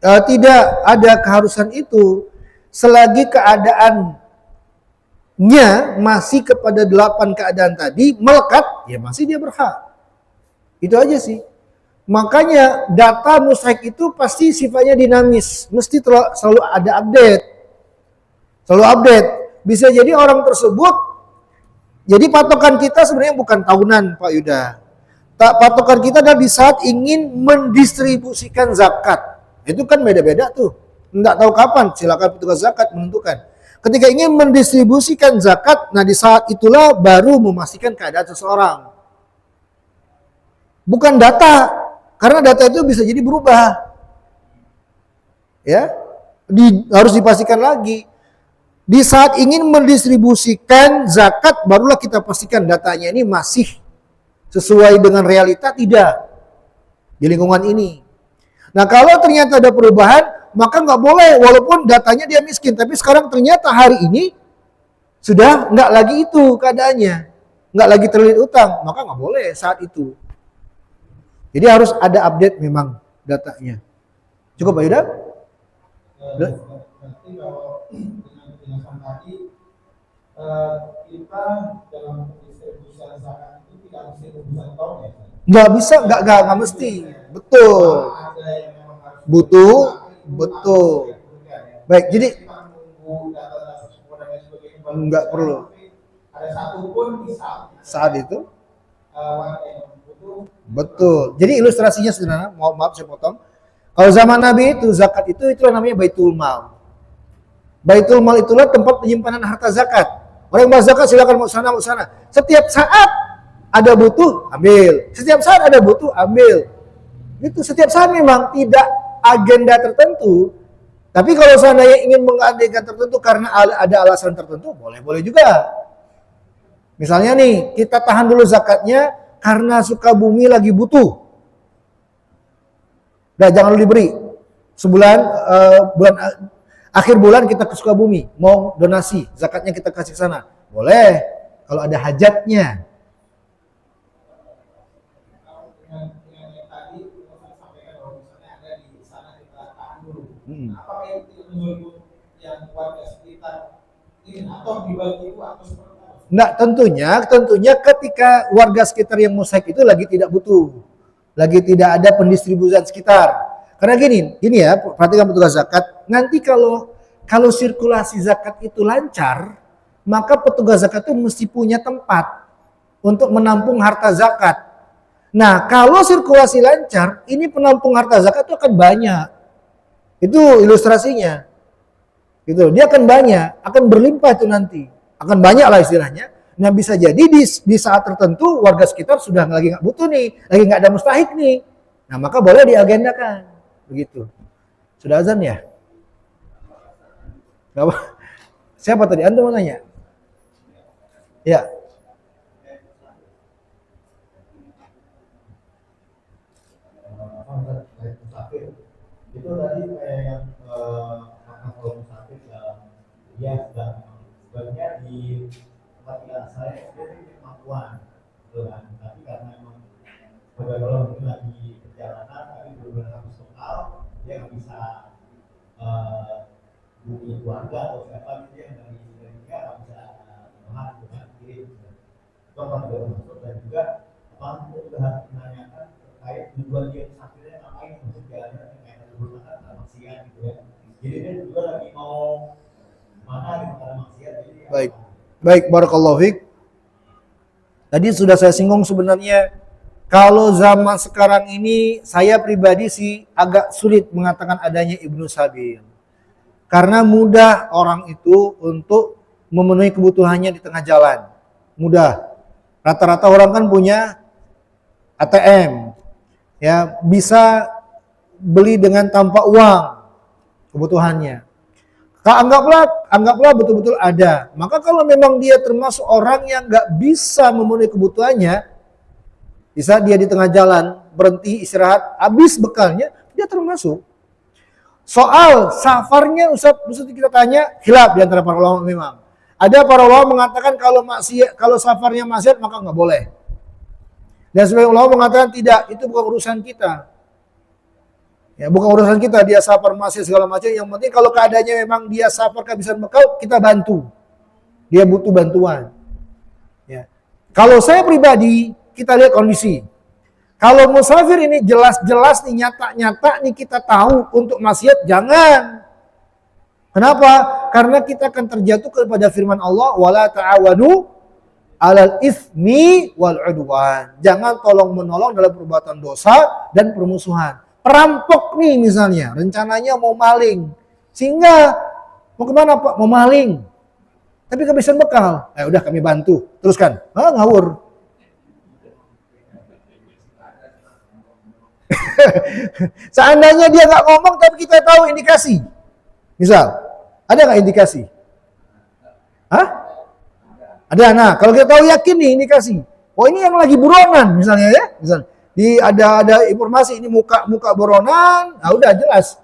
Tidak ada keharusan itu selagi keadaannya masih kepada 8 keadaan tadi melekat, ya masih dia berhak. Itu aja sih. Makanya data mustahik itu pasti sifatnya dinamis, mesti selalu ada update. Selalu update. Bisa jadi orang tersebut, jadi patokan kita sebenarnya bukan tahunan, Pak Yuda. Patokan kita adalah di saat ingin mendistribusikan zakat. Itu kan beda-beda tuh. Nggak tahu kapan, silakan petugas zakat menentukan. Ketika ingin mendistribusikan zakat, nah di saat itulah baru memastikan keadaan seseorang. Bukan data, karena data itu bisa jadi berubah. Ya, harus dipastikan lagi. Di saat ingin mendistribusikan zakat, barulah kita pastikan datanya ini masih sesuai dengan realita tidak di lingkungan ini. Nah, kalau ternyata ada perubahan, maka nggak boleh walaupun datanya dia miskin, tapi sekarang ternyata hari ini sudah nggak lagi itu keadaannya, nggak lagi terlilit utang, maka nggak boleh saat itu. Jadi harus ada update memang datanya. Cukup Pak Yuda? Berarti kalau dengan penjelasan tadi kita dalam pendistribusian zakat itu tidak mesti rebusan tahun ya? Nggak bisa, nggak mesti. Betul. Ada yang memang harus Butuh, betul. Baik, jadi kita menunggu data-data semua dan lain sebagainya baru nggak bisa, perlu. tapi ada satu pun bisa Saat itu warga yang butuh. betul. Jadi ilustrasinya sederhana. Maaf saya potong. Kalau zaman Nabi itu zakat itu namanya Baitul Mal. Baitul Mal itulah tempat penyimpanan harta zakat. Orang yang bahas zakat silakan mau sana mau sana. Setiap saat ada butuh ambil. Setiap saat ada butuh ambil. Itu setiap saat memang tidak agenda tertentu. Tapi kalau seandainya ingin mengagendakan tertentu karena ada alasan tertentu, boleh juga. Misalnya nih, kita tahan dulu zakatnya karena Sukabumi lagi butuh. Udah jangan lu diberi. Sebulan akhir bulan kita ke Sukabumi, mau donasi, zakatnya kita kasih ke sana. Boleh kalau ada hajatnya. Dengan yang tadi saya sampaikan bahwa misalnya ada di sana kita tahan dulu. Apakah itu tidak mengganggu yang warga sekitar ini atau dibagi itu atau seperti apa? Nah, tentunya ketika warga sekitar yang musyrik itu lagi tidak butuh. Lagi tidak ada pendistribusian sekitar. Karena gini ya, perhatikan petugas zakat. Nanti kalau sirkulasi zakat itu lancar, maka petugas zakat itu mesti punya tempat untuk menampung harta zakat. Nah, kalau sirkulasi lancar, ini penampung harta zakat itu akan banyak. Itu ilustrasinya. Gitu. Dia akan banyak, akan berlimpah itu nanti. Akan banyak lah istilahnya. Nah, bisa jadi di saat tertentu warga sekitar sudah lagi nggak butuh nih, lagi nggak ada mustahik nih. Nah, maka boleh diagendakan. Begitu. Sudah azan ya? Gak apa. Siapa tadi? Anda mau nanya? Ya. Itu tadi kayak yang kalau musafir dia sedang sebenarnya di tempat tinggal saya dia punya kemampuan, gitu kan? Tapi karena memang kalau mungkin lagi perjalanan tapi belum habis total, dia nggak bisa hubungi keluarga atau siapa gitu yang dari dia nggak bisa menahan dengan kirim. Itu apa juga masuk dan juga apa kita juga harus menanyakan terkait tujuan dia musafirnya ngapain untuk jalannya kayak berusaha maksiat gitu ya. Jadi dia juga lagi mau mana gitu karena maksiat. Jadi Baik, barakallahu fiik. Tadi sudah saya singgung sebenarnya kalau zaman sekarang ini saya pribadi sih agak sulit mengatakan adanya Ibnu Sabil. Karena mudah orang itu untuk memenuhi kebutuhannya di tengah jalan. Mudah. Rata-rata orang kan punya ATM. Ya, bisa beli dengan tanpa uang kebutuhannya. Anggaplah betul-betul ada. Maka kalau memang dia termasuk orang yang nggak bisa memenuhi kebutuhannya, bisa dia di tengah jalan berhenti istirahat, habis bekalnya, dia termasuk. Soal safarnya Ustaz kita tanya, khilaf di antara para ulama memang. Ada para ulama mengatakan kalau safarnya maksiat maka nggak boleh. Dan sebagian ulama mengatakan tidak, itu bukan urusan kita. Ya, bukan urusan kita dia safar masih segala macam. Yang penting kalau keadaannya memang dia safar kehabisan bekal, kita bantu. Dia butuh bantuan. Ya. Kalau saya pribadi, kita lihat kondisi. Kalau musafir ini jelas-jelas nih nyata-nyata nih kita tahu untuk maksiat jangan. Kenapa? Karena kita akan terjatuh kepada firman Allah, wala ta'awanu 'alal itsmi wal 'udwan. Jangan tolong-menolong dalam perbuatan dosa dan permusuhan. Perampok nih misalnya, rencananya mau maling. Sehingga mau kemana Pak? Mau maling. Tapi kehabisan bekal. Udah kami bantu. Teruskan. Ngawur. Seandainya dia nggak ngomong tapi kita tahu indikasi. Misal, ada nggak indikasi? Ada. Nah, kalau kita tahu yakin nih indikasi. Oh ini yang lagi buronan misalnya ya. Misal, ada informasi ini muka buronan. Nah udah jelas.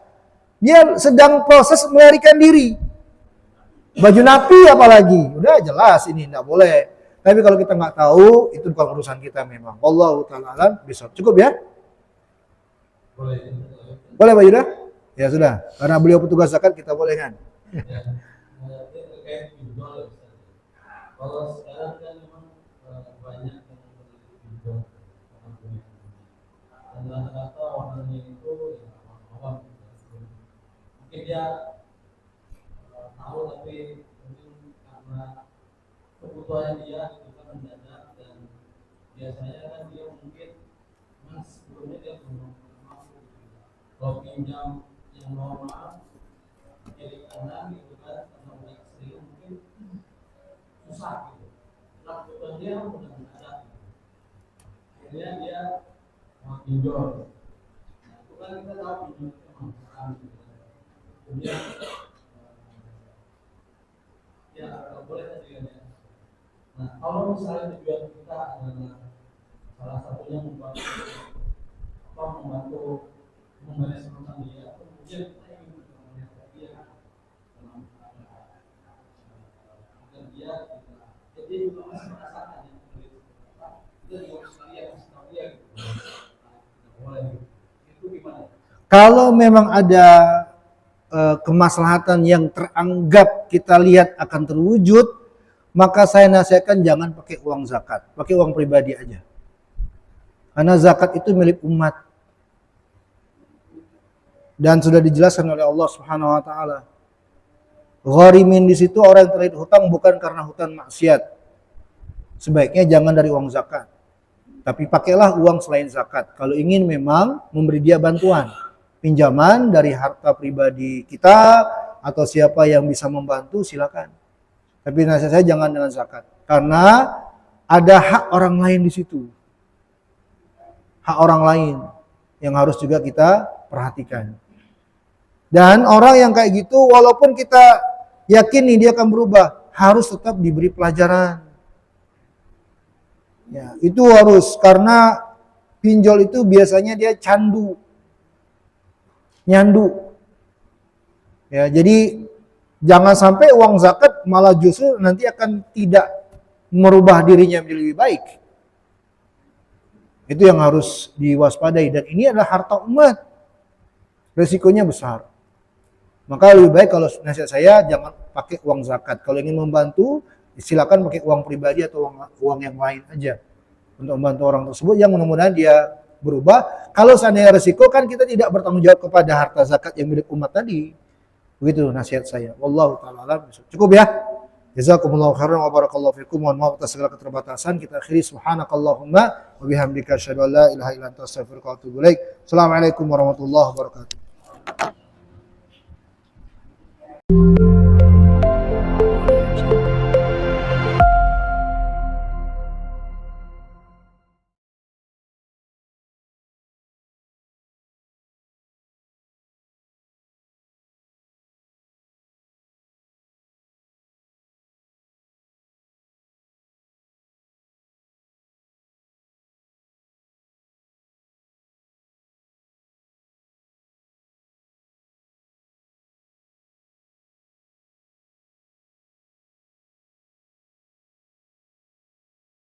Dia sedang proses melarikan diri. Baju napi apalagi. Udah jelas ini nggak boleh. Tapi kalau kita nggak tahu, itu bukan urusan kita memang. Wallahu ta'ala alam. Bisa. Cukup ya? Boleh Pak Yuda? Ya sudah, karena beliau petugas zakat kita bolehkan. Terkait pinjol, kalau sekarang kan memang banyak yang memiliki pinjol dan rata-rata orangnya itu ya awam, mungkin dia tahu tapi mungkin karena kebutuhan dia itu kan mendadak dan biasanya kan dia mungkin sebelumnya dia belum mampu kalau pinjam yang normal jadi kanan gitu kan karena udah sering mungkin susah gitu nah kebutuhan dia udah mendadak gitu. Akhirnya dia mau pinjol nah itu kan kita tahu pinjol itu memang haram gitu kan kemudian ya kalau boleh tadi kan ya nah kalau misalnya tujuan kita adalah salah satunya membantu membalas tentang dia kemudian kita ingin membantu dia dalam agar dia jadi juga masih merasakan yang kita juga sekalian kasih tahu dia gitu boleh itu gimana Kalau memang ada kemaslahatan yang teranggap kita lihat akan terwujud, maka saya nasihatkan jangan pakai uang zakat, pakai uang pribadi aja. Karena zakat itu milik umat. Dan sudah dijelaskan oleh Allah Subhanahu wa taala. Gharimin di situ orang yang terlilit hutang bukan karena hutang maksiat. Sebaiknya jangan dari uang zakat. Tapi pakailah uang selain zakat. Kalau ingin memang memberi dia bantuan. Pinjaman dari harta pribadi kita atau siapa yang bisa membantu silakan. Tapi nasihat saya jangan dengan zakat. Karena ada hak orang lain di situ. Hak orang lain yang harus juga kita perhatikan. Dan orang yang kayak gitu walaupun kita yakin nih dia akan berubah, harus tetap diberi pelajaran. Ya, itu harus karena pinjol itu biasanya dia candu. Nyandu. Ya, jadi jangan sampai uang zakat malah justru nanti akan tidak merubah dirinya menjadi lebih baik. Itu yang harus diwaspadai dan ini adalah harta umat. Resikonya besar. Maka lebih baik kalau nasihat saya jangan pakai uang zakat. Kalau ingin membantu, silakan pakai uang pribadi atau uang yang lain aja untuk membantu orang tersebut yang mudah-mudahan dia berubah. Kalau seandainya resiko kan kita tidak bertanggung jawab kepada harta zakat yang milik umat tadi. Begitu nasihat saya. Wallahu ta'ala alam. Cukup ya. Jazakumullahu khairan wa barakallahu fikum. Mohon maaf atas segala keterbatasan. Kita akhiri subhanakallahumma wa bihamdika asyhadu an la ilaha illa anta astaghfiruka wa atubu ilaik. Assalamualaikum warahmatullahi wabarakatuh.